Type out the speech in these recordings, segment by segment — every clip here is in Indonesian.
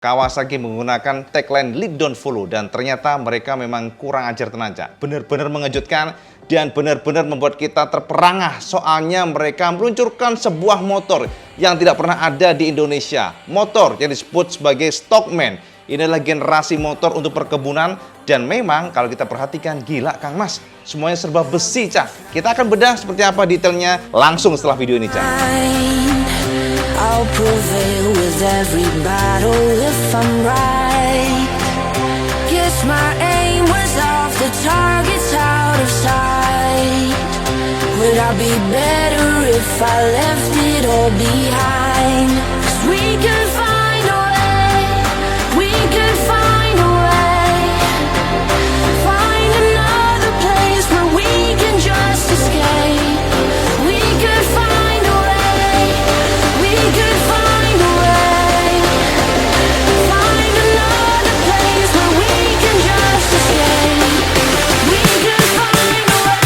Kawasaki menggunakan tagline Lead Don't Follow dan ternyata mereka memang kurang ajar tenaga. Benar-benar mengejutkan dan benar-benar membuat kita terperangah. Soalnya mereka meluncurkan sebuah motor yang tidak pernah ada di Indonesia. Motor yang disebut sebagai Stockman. Ini adalah generasi motor untuk perkebunan dan memang kalau kita perhatikan gila Kang Mas. Semuanya serba besi, Cak. Kita akan bedah seperti apa detailnya langsung setelah video ini, Cak. I'll prevail with every battle if I'm right. Guess my aim was off, the target's out of sight. Would I be better if I left it all behind? 'Cause we could find a way, we could find a way. Find another place where we can just escape. We could find a way, we could find a way. Find another place where we can just escape. We could find a way.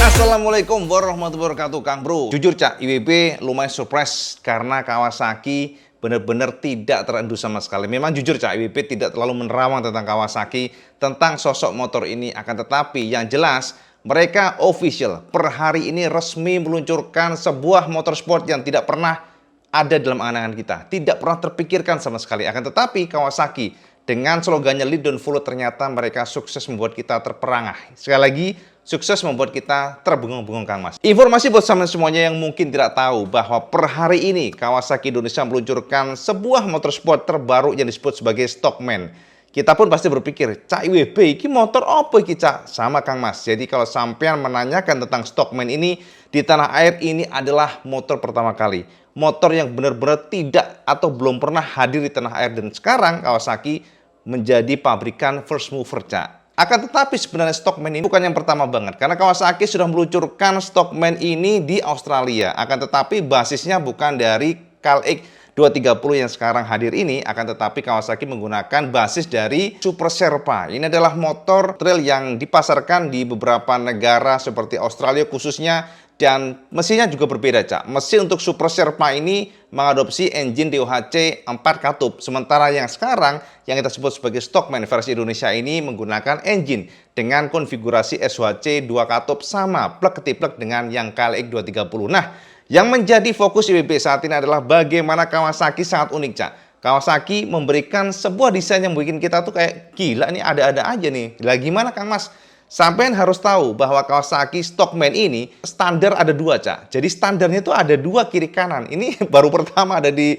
Assalamualaikum warahmatullahi wabarakatuh, Kang Bro. Jujur, Cak, IWB lumayan surprise karena Kawasaki benar-benar tidak terendus sama sekali. Memang jujur, Cak, IWB tidak terlalu menerawang tentang Kawasaki, tentang sosok motor ini. Akan tetapi yang jelas mereka official per hari ini resmi meluncurkan sebuah motorsport yang tidak pernah ada dalam angan-angan kita, tidak pernah terpikirkan sama sekali. Akan tetapi Kawasaki dengan slogannya Lead Don't Follow ternyata mereka sukses membuat kita terperangah. Sekali lagi, sukses membuat kita terbengong-bengong, Kang Mas. Informasi buat sama semuanya yang mungkin tidak tahu bahwa per hari ini Kawasaki Indonesia meluncurkan sebuah motorsport terbaru yang disebut sebagai Stockman. Kita pun pasti berpikir, Cak IWB, ini motor apa ini, Cak? Sama, Kang Mas. Jadi kalau sampean menanyakan tentang Stockman ini, di tanah air ini adalah motor pertama kali. Motor yang benar-benar tidak atau belum pernah hadir di tanah air. Dan sekarang Kawasaki menjadi pabrikan first mover, Cak. Akan tetapi sebenarnya Stockman ini bukan yang pertama banget. Karena Kawasaki sudah meluncurkan Stockman ini di Australia. Akan tetapi basisnya bukan dari KLX 230 yang sekarang hadir ini. Akan tetapi Kawasaki menggunakan basis dari Super Sherpa. Ini adalah motor trail yang dipasarkan di beberapa negara seperti Australia khususnya. Dan mesinnya juga berbeda, Cak. Mesin untuk Super Sherpa ini mengadopsi engine DOHC 4 katup. Sementara yang sekarang yang kita sebut sebagai Stockman versi Indonesia ini menggunakan engine dengan konfigurasi SOHC 2 katup sama plek-ketiplek dengan yang KLX 230. Nah, yang menjadi fokus IWB saat ini adalah bagaimana Kawasaki sangat unik, Cak. Kawasaki memberikan sebuah desain yang bikin kita tuh kayak gila nih, ada-ada aja nih. Lah gimana, Kang Mas? Sampean harus tahu bahwa Kawasaki Stockman ini standar ada dua, Cak. Jadi standarnya itu ada dua kiri kanan. Ini baru pertama ada di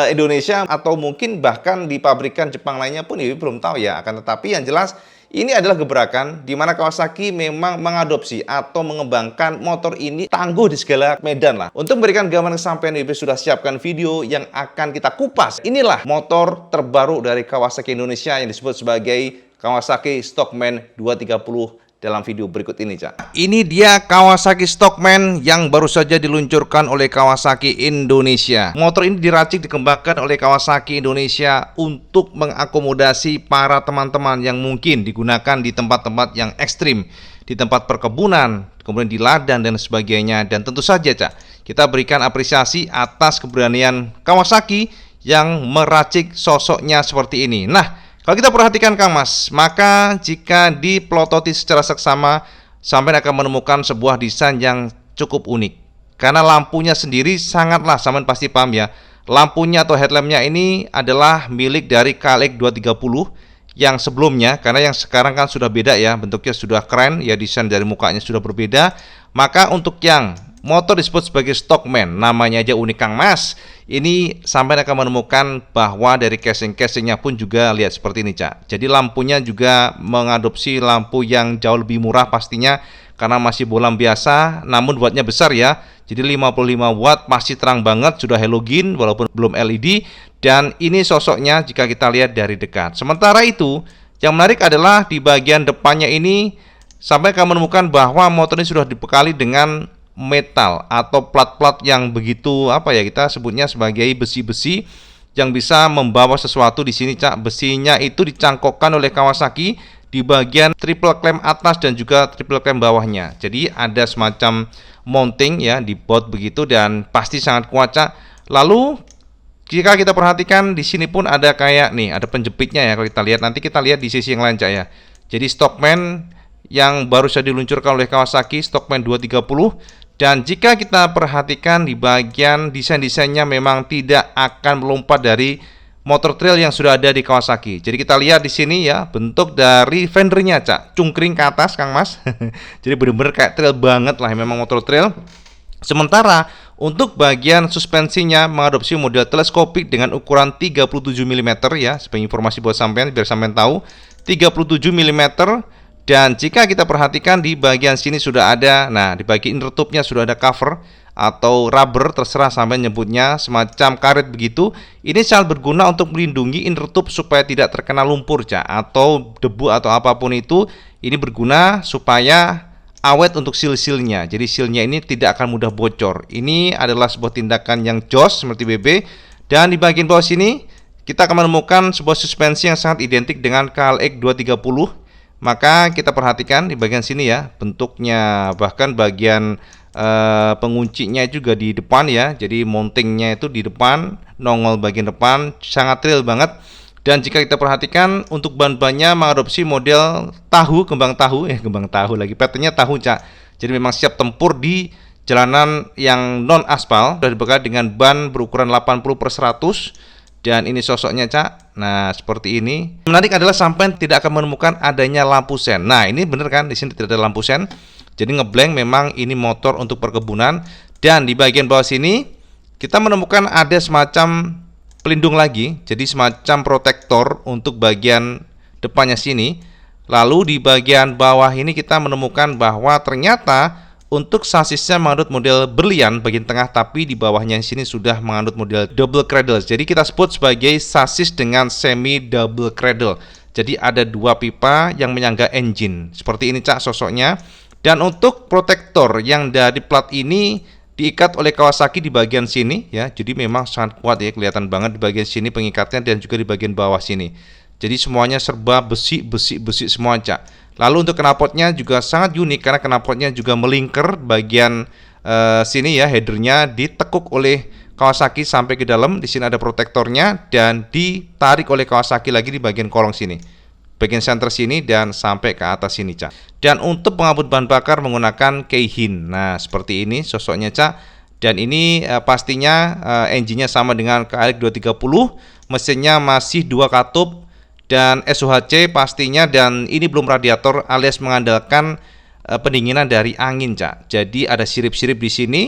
Indonesia atau mungkin bahkan di pabrikan Jepang lainnya pun ini belum tahu ya. Akan tetapi yang jelas ini adalah gebrakan di mana Kawasaki memang mengadopsi atau mengembangkan motor ini tangguh di segala medan lah. Untuk memberikan gambaran kesampaian, IWB sudah siapkan video yang akan kita kupas. Inilah motor terbaru dari Kawasaki Indonesia yang disebut sebagai Kawasaki Stockman 230 dalam video berikut ini, Cak. Ini dia Kawasaki Stockman yang baru saja diluncurkan oleh Kawasaki Indonesia. Motor ini diracik dikembangkan oleh Kawasaki Indonesia untuk mengakomodasi para teman-teman yang mungkin digunakan di tempat-tempat yang ekstrim, di tempat perkebunan, kemudian di ladang dan sebagainya. Dan tentu saja, Cak, kita berikan apresiasi atas keberanian Kawasaki yang meracik sosoknya seperti ini. Nah, kalau kita perhatikan, Kang Mas, maka jika dipelototi secara seksama, sampai akan menemukan sebuah desain yang cukup unik. Karena lampunya sendiri sangatlah, sampean pasti paham ya, lampunya atau headlampnya ini adalah milik dari KLX 230 yang sebelumnya, karena yang sekarang kan sudah beda ya, bentuknya sudah keren, ya desain dari mukanya sudah berbeda. Maka untuk yang motor disebut sebagai Stockman, namanya aja unik, Kang Mas. Ini sampai akan menemukan bahwa dari casing-casingnya pun juga lihat seperti ini, Cak. Jadi lampunya juga mengadopsi lampu yang jauh lebih murah pastinya, karena masih bolam biasa, namun wattnya besar ya. Jadi 55 watt, masih terang banget, sudah halogen walaupun belum LED. Dan ini sosoknya jika kita lihat dari dekat. Sementara itu, yang menarik adalah di bagian depannya ini sampai akan menemukan bahwa motor ini sudah dibekali dengan metal atau plat-plat yang begitu apa ya, kita sebutnya sebagai besi-besi yang bisa membawa sesuatu di sini, Cak. Besinya itu dicangkokkan oleh Kawasaki di bagian triple clamp atas dan juga triple clamp bawahnya. Jadi ada semacam mounting ya di bot begitu dan pasti sangat kuat, Cak. Lalu jika kita perhatikan di sini pun ada kayak nih, ada penjepitnya ya kalau kita lihat. Nanti kita lihat di sisi yang lain, Cak ya. Jadi Stockman yang baru saja diluncurkan oleh Kawasaki, Stockman 230. Dan jika kita perhatikan di bagian desain-desainnya memang tidak akan melompat dari motor trail yang sudah ada di Kawasaki. Jadi kita lihat di sini ya, bentuk dari fendernya, Cak, cungkring ke atas, Kang Mas. Jadi benar-benar kayak trail banget lah, memang motor trail. Sementara untuk bagian suspensinya mengadopsi model teleskopik dengan ukuran 37 mm ya, sebagai informasi buat sampean biar sampean tahu, 37 mm. Dan jika kita perhatikan di bagian sini sudah ada, nah di bagian inner tube-nya sudah ada cover atau rubber, terserah sampai nyebutnya, semacam karet begitu. Ini sangat berguna untuk melindungi inner tube supaya tidak terkena lumpur, Cak, atau debu atau apapun itu. Ini berguna supaya awet untuk seal-sealnya. Jadi sealnya ini tidak akan mudah bocor. Ini adalah sebuah tindakan yang jos seperti BB. Dan di bagian bawah sini kita akan menemukan sebuah suspensi yang sangat identik dengan KLX 230. Maka kita perhatikan di bagian sini ya, bentuknya bahkan bagian penguncinya juga di depan ya. Jadi mountingnya itu di depan, nongol bagian depan, sangat trail banget. Dan jika kita perhatikan untuk ban-bannya mengadopsi model tahu, kembang tahu lagi, patternnya tahu, Cak. Jadi memang siap tempur di jalanan yang non aspal. Sudah dibekali dengan ban berukuran 80/100. Dan ini sosoknya, Cak. Nah, seperti ini. Menarik adalah sampai tidak akan menemukan adanya lampu sen. Nah, ini bener kan, di sini tidak ada lampu sen. Jadi ngeblank memang ini motor untuk perkebunan. Dan di bagian bawah sini kita menemukan ada semacam pelindung lagi. Jadi semacam protektor untuk bagian depannya sini. Lalu di bagian bawah ini kita menemukan bahwa ternyata untuk sasisnya menganut model berlian bagian tengah, tapi di bawahnya sini sudah menganut model double cradle. Jadi kita sebut sebagai sasis dengan semi double cradle. Jadi ada dua pipa yang menyangga engine. Seperti ini, Cak, sosoknya. Dan untuk protektor yang dari plat ini diikat oleh Kawasaki di bagian sini ya. Jadi memang sangat kuat ya, kelihatan banget di bagian sini pengikatnya dan juga di bagian bawah sini. Jadi semuanya serba besi semua, Cak. Lalu untuk knalpotnya juga sangat unik karena knalpotnya juga melingkar bagian sini ya, headernya ditekuk oleh Kawasaki sampai ke dalam. Di sini ada protektornya dan ditarik oleh Kawasaki lagi di bagian kolong sini, bagian center sini dan sampai ke atas sini, Cak. Dan untuk pengaput bahan bakar menggunakan Keihin. Nah, seperti ini sosoknya, Cak. Dan ini pastinya engine-nya sama dengan KLX 230, mesinnya masih 2 katup dan SOHC pastinya, dan ini belum radiator alias mengandalkan pendinginan dari angin, Cak. Jadi ada sirip-sirip di sini.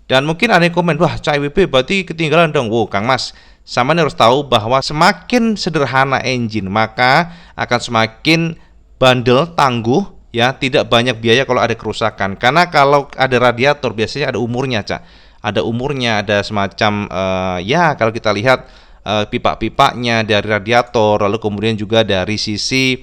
Dan mungkin ada yang komen, wah, Cak IWP berarti ketinggalan dong. Wow, Kang Mas, sama harus tahu bahwa semakin sederhana engine maka akan semakin bandel, tangguh ya, tidak banyak biaya kalau ada kerusakan. Karena kalau ada radiator biasanya ada umurnya, Cak. Ada umurnya, ada semacam ya kalau kita lihat pipa-pipanya dari radiator, lalu kemudian juga dari sisi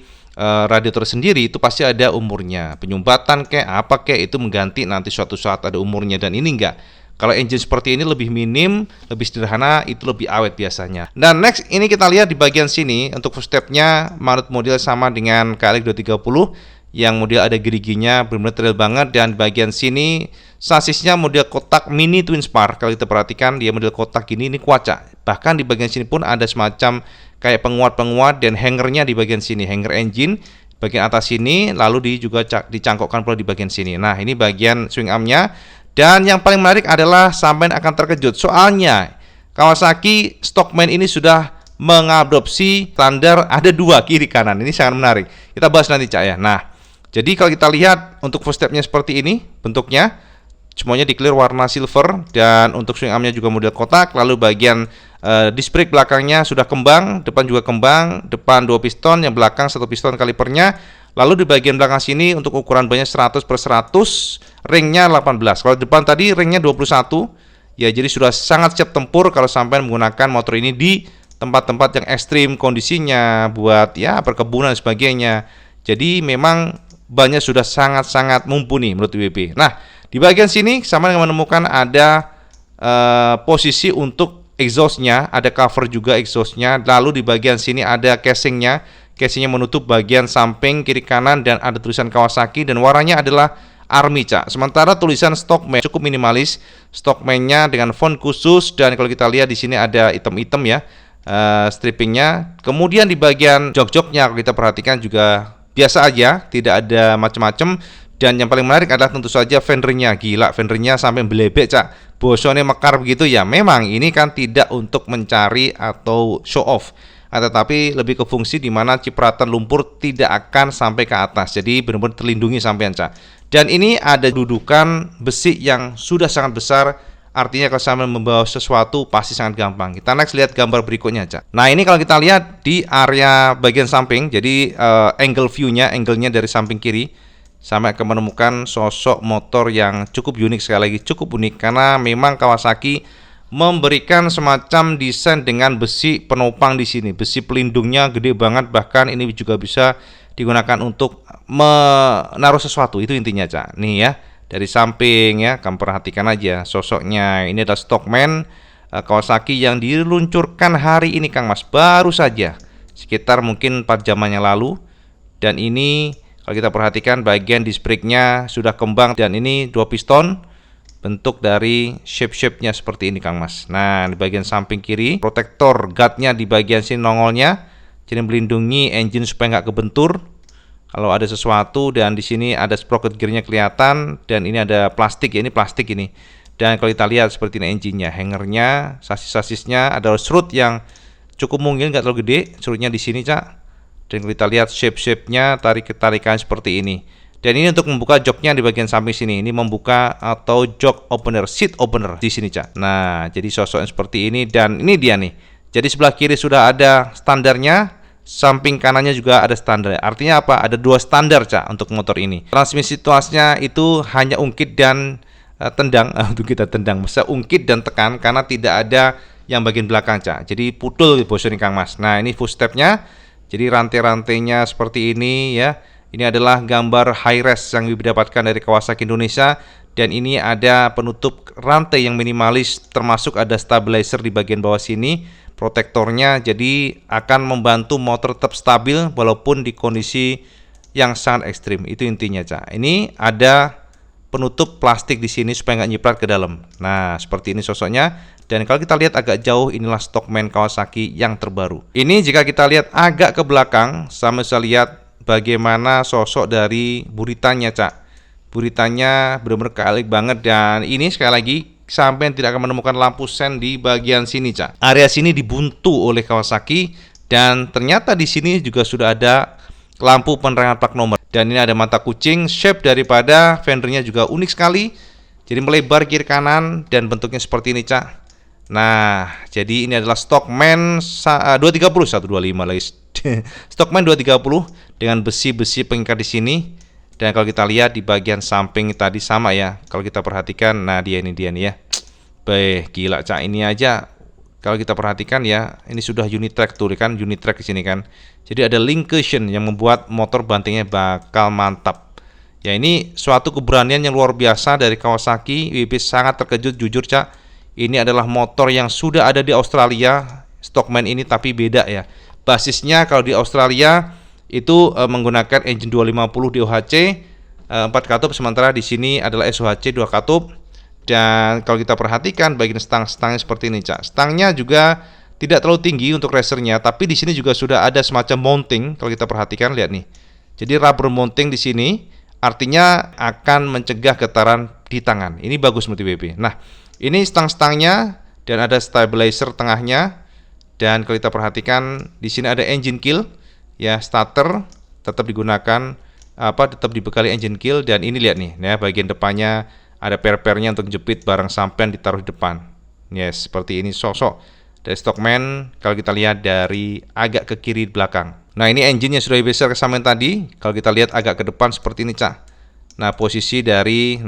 radiator sendiri itu pasti ada umurnya. Penyumbatan kayak apa kayak itu mengganti nanti suatu saat ada umurnya, dan ini enggak. Kalau engine seperti ini lebih minim, lebih sederhana, itu lebih awet biasanya. Dan next ini kita lihat di bagian sini untuk footstepnya manut model sama dengan KLX 230 yang model ada geriginya, benar-benar trail banget. Dan di bagian sini sasisnya model kotak mini twin spar. Kalau kita perhatikan dia model kotak ini kuat, Cak. Bahkan di bagian sini pun ada semacam kayak penguat-penguat dan hangernya di bagian sini, hanger engine bagian atas sini, lalu juga dicangkokkan pula di bagian sini. Nah, ini bagian swing armnya. Dan yang paling menarik adalah sampai akan terkejut, soalnya Kawasaki Stockman ini sudah mengadopsi standar ada 2 kiri kanan. Ini sangat menarik. Kita bahas nanti, Cak ya. Nah, jadi kalau kita lihat untuk footstepnya seperti ini bentuknya, semuanya di clear warna silver, dan untuk swing armnya juga model kotak. Lalu bagian disc brake belakangnya sudah kembang, depan juga kembang, depan 2 piston, yang belakang 1 piston kalipernya. Lalu di bagian belakang sini untuk ukuran bannya 100/100, ringnya 18. Kalau depan tadi ringnya 21. Ya, jadi sudah sangat siap tempur kalau sampai menggunakan motor ini di tempat-tempat yang ekstrim kondisinya buat ya perkebunan dan sebagainya. Jadi memang bannya sudah sangat-sangat mumpuni menurut IWP. Nah, di bagian sini sama dengan menemukan ada posisi untuk exhaustnya, ada cover juga exhaustnya. Lalu di bagian sini ada casingnya. casingnya menutup bagian samping kiri kanan dan ada tulisan Kawasaki dan warnanya adalah Army, Cak. Sementara tulisan Stockman cukup minimalis, Stockman-nya dengan font khusus dan kalau kita lihat di sini ada item-item ya, strippingnya. Kemudian di bagian jok-joknya kalau kita perhatikan juga biasa aja, tidak ada macam-macam. Dan yang paling menarik adalah tentu saja fendernya. Gila, fendernya sampai belebek, Cak. Bosone mekar begitu ya. Memang ini kan tidak untuk mencari atau show off, tetapi lebih ke fungsi di mana cipratan lumpur tidak akan sampai ke atas. Jadi benar-benar terlindungi sampean, Cak. Dan ini ada dudukan besi yang sudah sangat besar. Artinya kalau sampean membawa sesuatu pasti sangat gampang. Kita next lihat gambar berikutnya, Cak. Nah, ini kalau kita lihat di area bagian samping. Jadi angle view-nya, angle-nya dari samping kiri, sampai akan menemukan sosok motor yang cukup unik, sekali lagi cukup unik karena memang Kawasaki memberikan semacam desain dengan besi penopang di sini. Besi pelindungnya gede banget, bahkan ini juga bisa digunakan untuk menaruh sesuatu. Itu intinya, Cak. Nih ya, dari samping ya, kamu perhatikan aja sosoknya. Ini adalah Stockman Kawasaki yang diluncurkan hari ini, Kang Mas, baru saja sekitar mungkin 4 jaman yang lalu. Dan ini kalau kita perhatikan bagian disc brake-nya sudah kembang dan ini 2 piston bentuk dari shape-nya seperti ini, Kang Mas. Nah, di bagian samping kiri protektor guard-nya di bagian sini nongolnya, jadi melindungi engine supaya nggak kebentur kalau ada sesuatu. Dan di sini ada sprocket gear-nya kelihatan dan ini ada plastik ya, ini plastik ini. Dan kalau kita lihat seperti ini engine-nya, hangernya, sasis-sasisnya ada serut yang cukup mungil, nggak terlalu gede serutnya di sini, Cak. Dan kita lihat shape-nya, tarik-tarikan seperti ini. Dan ini untuk membuka joknya di bagian samping sini. Ini membuka atau jok opener, seat opener di sini, Cak. Nah, jadi sosoknya seperti ini dan ini dia nih. Jadi sebelah kiri sudah ada standarnya, samping kanannya juga ada standar. Artinya apa? Ada 2 standar, Cak, untuk motor ini. Transmisi tuasnya itu hanya ungkit dan tendang. Untuk kita tendang, bisa ungkit dan tekan karena tidak ada yang bagian belakang, Cak. Jadi putul bosnya Kang Mas. Nah, ini full stepnya. Jadi rantai-rantainya seperti ini ya. Ini adalah gambar high res yang didapatkan dari Kawasaki Indonesia. Dan ini ada penutup rantai yang minimalis, termasuk ada stabilizer di bagian bawah sini, protektornya. Jadi akan membantu motor tetap stabil walaupun di kondisi yang sangat ekstrim. Itu intinya, Cak. Ini ada penutup plastik di sini supaya nggak nyiprat ke dalam. Nah, seperti ini sosoknya. Dan kalau kita lihat agak jauh, inilah Stockman Kawasaki yang terbaru. Ini jika kita lihat agak ke belakang, sama bisa lihat bagaimana sosok dari buritannya, Cak. Buritannya benar-benar kalik banget. Dan ini sekali lagi sampai tidak akan menemukan lampu sen di bagian sini, Cak. Area sini dibuntu oleh Kawasaki dan ternyata di sini juga sudah ada lampu penerangan plat nomor. Dan ini ada mata kucing. Shape daripada fendernya juga unik sekali. Jadi melebar kiri kanan dan bentuknya seperti ini, Cak. Nah, jadi ini adalah Stockman 230 125 lagi. Stockman 230 dengan besi-besi pengikat di sini. Dan kalau kita lihat di bagian samping tadi sama ya. Kalau kita perhatikan, nah dia nih ya. Gila, Cak, ini aja kalau kita perhatikan ya, ini sudah unit track tuh kan, unit track di sini kan. Jadi ada link cushion yang membuat motor bantingnya bakal mantap. Ya, ini suatu keberanian yang luar biasa dari Kawasaki. WP sangat terkejut jujur, Cak. Ini adalah motor yang sudah ada di Australia, Stockman ini, tapi beda ya. Basisnya kalau di Australia itu menggunakan engine 250 DOHC 4 katup, sementara di sini adalah SOHC 2 katup. Dan kalau kita perhatikan bagian stang-stangnya seperti ini, Cak. Stangnya juga tidak terlalu tinggi untuk racernya, tapi di sini juga sudah ada semacam mounting. Kalau kita perhatikan, lihat nih. Jadi rubber mounting di sini artinya akan mencegah getaran di tangan. Ini bagus multi-WP. Nah, ini stang-stangnya dan ada stabilizer tengahnya. Dan kalau kita perhatikan di sini ada engine kill ya, starter tetap digunakan tetap dibekali engine kill. Dan ini lihat nih ya, bagian depannya ada per-pernya untuk jepit barang sampean ditaruh di depan. Yes, seperti ini sosok dari Stockman kalau kita lihat dari agak ke kiri belakang. Nah, ini engine yang sudah besar kesamaan tadi. Kalau kita lihat agak ke depan seperti ini, Cak. Nah, posisi dari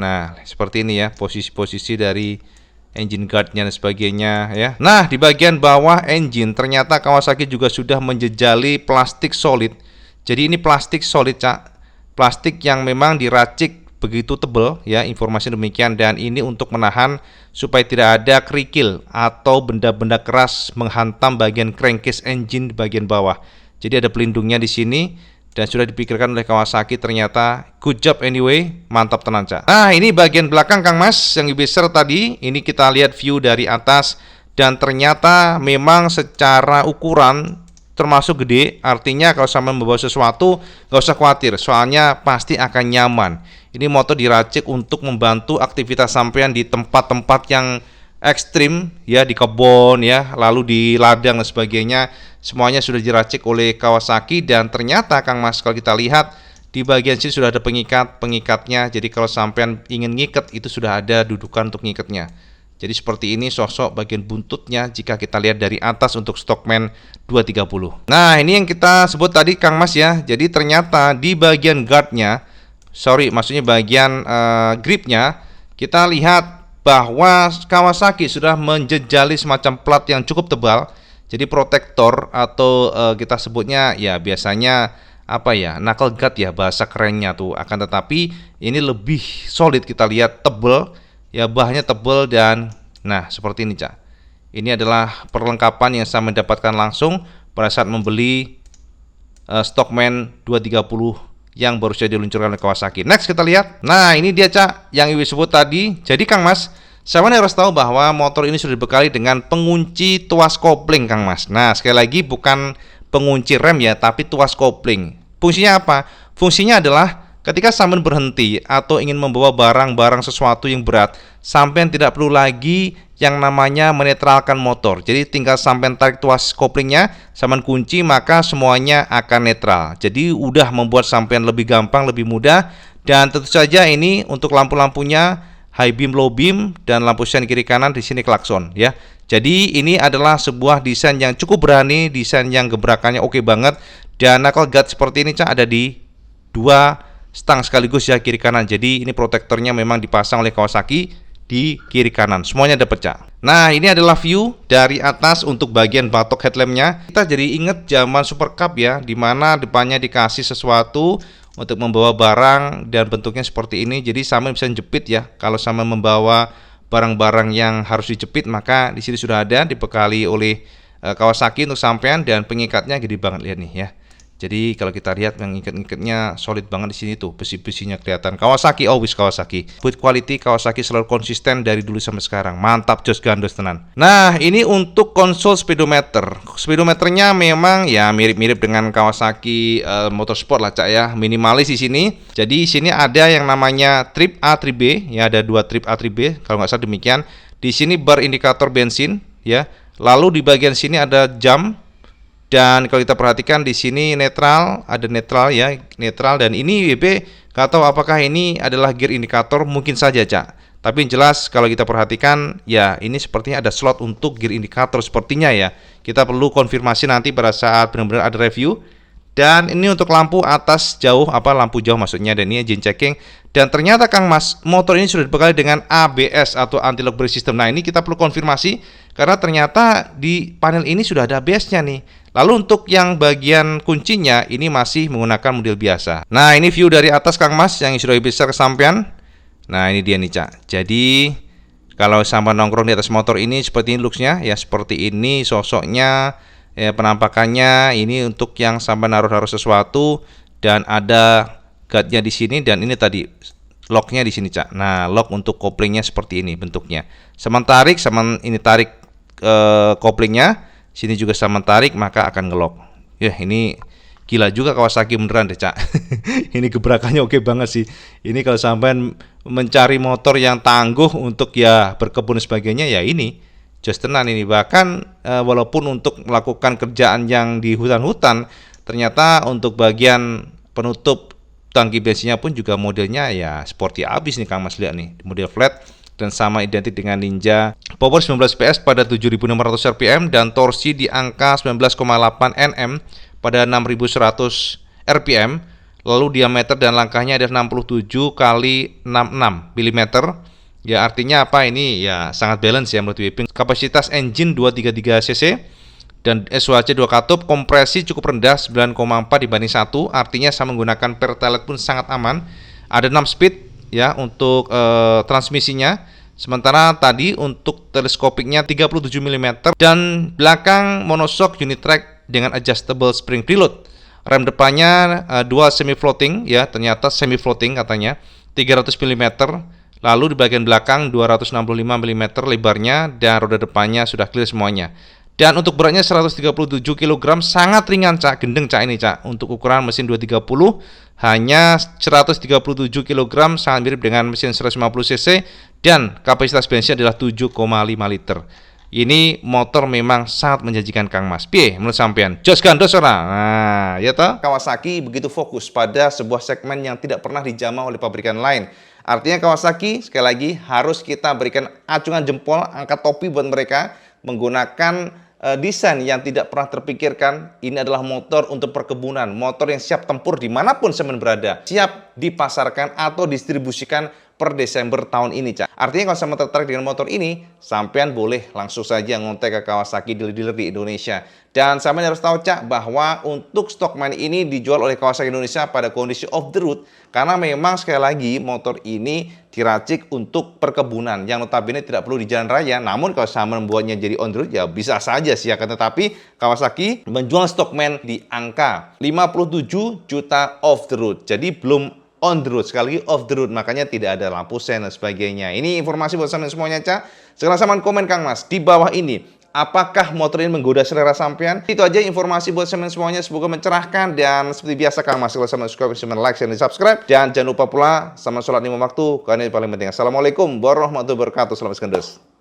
seperti ini ya, posisi dari engine guardnya dan sebagainya ya. Nah, di bagian bawah engine ternyata Kawasaki juga sudah menjejali plastik solid. Jadi ini plastik solid, Cak. Plastik yang memang diracik begitu tebal ya, informasi demikian. Dan ini untuk menahan supaya tidak ada kerikil atau benda-benda keras menghantam bagian crankcase engine di bagian bawah. Jadi ada pelindungnya di sini dan sudah dipikirkan oleh Kawasaki, ternyata good job anyway, mantap tenan Cak. Nah, ini bagian belakang Kang Mas yang besar tadi. Ini kita lihat view dari atas dan ternyata memang secara ukuran termasuk gede, artinya kalau sampai membawa sesuatu nggak usah khawatir, soalnya pasti akan nyaman. Ini motor diracik untuk membantu aktivitas sampean di tempat-tempat yang ekstrim, ya di kebun ya, lalu di ladang dan sebagainya, semuanya sudah diracik oleh Kawasaki. Dan ternyata Kang Mas, kalau kita lihat di bagian sini sudah ada pengikatnya, jadi kalau sampean ingin ngikat itu sudah ada dudukan untuk ngikatnya. Jadi seperti ini sosok bagian buntutnya jika kita lihat dari atas untuk Stockman 230. Nah, ini yang kita sebut tadi Kang Mas ya. Jadi ternyata di bagian guardnya, maksudnya bagian gripnya, kita lihat bahwa Kawasaki sudah menjejali semacam plat yang cukup tebal. Jadi protektor atau kita sebutnya ya biasanya apa ya, knuckle guard ya bahasa kerennya tuh. Akan tetapi ini lebih solid, kita lihat tebal. Ya, bahannya tebal dan nah seperti ini Cak. Ini adalah perlengkapan yang saya mendapatkan langsung pada saat membeli Stockman 230 yang baru saja diluncurkan oleh Kawasaki. Next kita lihat. Nah, ini dia Cak yang Iwi sebut tadi. Jadi Kang Mas, saya harus tahu bahwa motor ini sudah dibekali dengan pengunci tuas kopling Kang Mas. Nah, sekali lagi bukan pengunci rem ya, tapi tuas kopling. Fungsinya apa? Fungsinya adalah ketika sampean berhenti atau ingin membawa barang-barang sesuatu yang berat, sampean tidak perlu lagi yang namanya menetralkan motor. Jadi tinggal sampean tarik tuas koplingnya, sampean kunci, maka semuanya akan netral. Jadi udah membuat sampean lebih gampang, lebih mudah. Dan tentu saja ini untuk lampu-lampunya high beam, low beam, dan lampu sen kiri kanan, di sini klakson ya. Jadi ini adalah sebuah desain yang cukup berani, desain yang gebrakannya oke banget. Dan knuckle guard seperti ini Cak ada di dua stang sekaligus ya, kiri kanan. Jadi ini protektornya memang dipasang oleh Kawasaki di kiri kanan, semuanya ada pecah. Nah, ini adalah view dari atas untuk bagian batok headlampnya. Kita jadi inget zaman Super Cup ya, dimana depannya dikasih sesuatu untuk membawa barang dan bentuknya seperti ini. Jadi sama bisa jepit ya. Kalau sama membawa barang-barang yang harus dijepit, maka di sini sudah ada dibekali oleh Kawasaki untuk sampean, dan pengikatnya gede banget, lihat nih ya. Jadi kalau kita lihat yang ikat-ikatnya solid banget di sini tuh, besi-besinya kelihatan. Kawasaki, always Kawasaki. Build quality Kawasaki selalu konsisten dari dulu sampai sekarang. Mantap, jos gandos tenan. Nah, ini untuk konsol speedometer. Speedometernya memang ya mirip-mirip dengan Kawasaki Motorsport lah Cak ya. Minimalis di sini. Jadi di sini ada yang namanya trip A, trip B. Ya, ada dua trip A, trip B. Kalau nggak salah demikian. Di sini bar indikator bensin ya. Lalu di bagian sini ada jam. Dan kalau kita perhatikan di sini netral, ada netral ya, netral. Dan ini WB nggak tahu apakah ini adalah gear indikator, mungkin saja Cak. Tapi yang jelas kalau kita perhatikan ya, ini sepertinya ada slot untuk gear indikator sepertinya ya. Kita perlu konfirmasi nanti pada saat benar-benar ada review. Dan ini untuk lampu atas jauh, lampu jauh maksudnya, dan ini engine checking. Dan ternyata Kang Mas, motor ini sudah dibekali dengan ABS atau anti lock brake system. Nah, ini kita perlu konfirmasi karena ternyata di panel ini sudah ada ABS-nya nih. Lalu untuk yang bagian kuncinya ini masih menggunakan model biasa. Nah, ini view dari atas Kang Mas yang sudah bisa kesampaian. Nah, ini dia nih Cak. Jadi kalau sampai nongkrong di atas motor ini seperti ini looks-nya ya, seperti ini sosoknya ya, penampakannya. Ini untuk yang sampai naruh-naruh sesuatu, dan ada guard-nya di sini, dan ini tadi lock-nya di sini Cak. Nah, lock untuk koplingnya seperti ini bentuknya. Sama tarik, sama ini tarik koplingnya. Sini juga sama tarik, maka akan ngelock. Ya, ini gila juga Kawasaki beneran deh Cak. Ini gebrakannya oke banget sih. Ini kalau sampai mencari motor yang tangguh untuk ya berkebun dan sebagainya, ya ini just tenan ini. Bahkan walaupun untuk melakukan kerjaan yang di hutan-hutan, ternyata untuk bagian penutup tangki bensinnya pun juga modelnya ya sporty abis nih Kang Mas, lihat nih, model flat dan sama identik dengan Ninja. Power 19 PS pada 7.600 rpm dan torsi di angka 19,8 Nm pada 6.100 rpm. Lalu diameter dan langkahnya ada 67 kali 66 mm. Ya, artinya apa, ini ya sangat balance ya menurut WP. Kapasitas engine 233 cc dan SOHC 2 katup. Kompresi cukup rendah 9,4 dibanding 1, artinya saya menggunakan pertalite pun sangat aman. Ada 6 speed ya untuk transmisinya. Sementara tadi untuk teleskopiknya 37 mm dan belakang monoshock unit track dengan adjustable spring preload. Rem depannya dual semi floating ya, ternyata semi floating katanya, 300 mm. Lalu di bagian belakang 265 mm lebarnya dan roda depannya sudah clear semuanya. Dan untuk beratnya 137 kg, sangat ringan Cak, gendeng Cak ini Cak. Untuk ukuran mesin 230 hanya 137 kg, sangat mirip dengan mesin 150 cc dan kapasitas bensin adalah 7,5 liter. Ini motor memang sangat menjanjikan Kang Mas. Piye menurut sampean? Jos gandos ora? Nah, ya toh? Kawasaki begitu fokus pada sebuah segmen yang tidak pernah dijamah oleh pabrikan lain. Artinya Kawasaki sekali lagi harus kita berikan acungan jempol, angkat topi buat mereka menggunakan desain yang tidak pernah terpikirkan. Ini adalah motor untuk perkebunan, motor yang siap tempur dimanapun semen berada, siap dipasarkan atau distribusikan per Desember tahun ini, Cak. Artinya kalau sama tertarik dengan motor ini, sampean boleh langsung saja ngontek ke Kawasaki dealer-dealer di Indonesia. Dan sampean harus tahu, Cak, bahwa untuk Stockman ini dijual oleh Kawasaki Indonesia pada kondisi off the road, karena memang sekali lagi motor ini diracik untuk perkebunan yang notabene tidak perlu di jalan raya. Namun kalau sama membuatnya jadi on the road, ya bisa saja sih, akan tetapi Kawasaki menjual Stockman di angka 57 juta off the road. Jadi belum on the road, sekali lagi off the road, makanya tidak ada lampu sen dan sebagainya. Ini informasi buat sampean semuanya, Cak. Sekarang sampean komen Kang Mas di bawah ini, apakah motor ini menggoda selera sampean? Itu aja informasi buat sampean semuanya, semoga mencerahkan. Dan seperti biasa Kang Mas, kalau sampean suka bisa like, share, dan subscribe. Dan jangan lupa pula sama sholat 5 waktu, karena ini paling penting. Assalamualaikum warahmatullahi wabarakatuh. Selamat iskandos.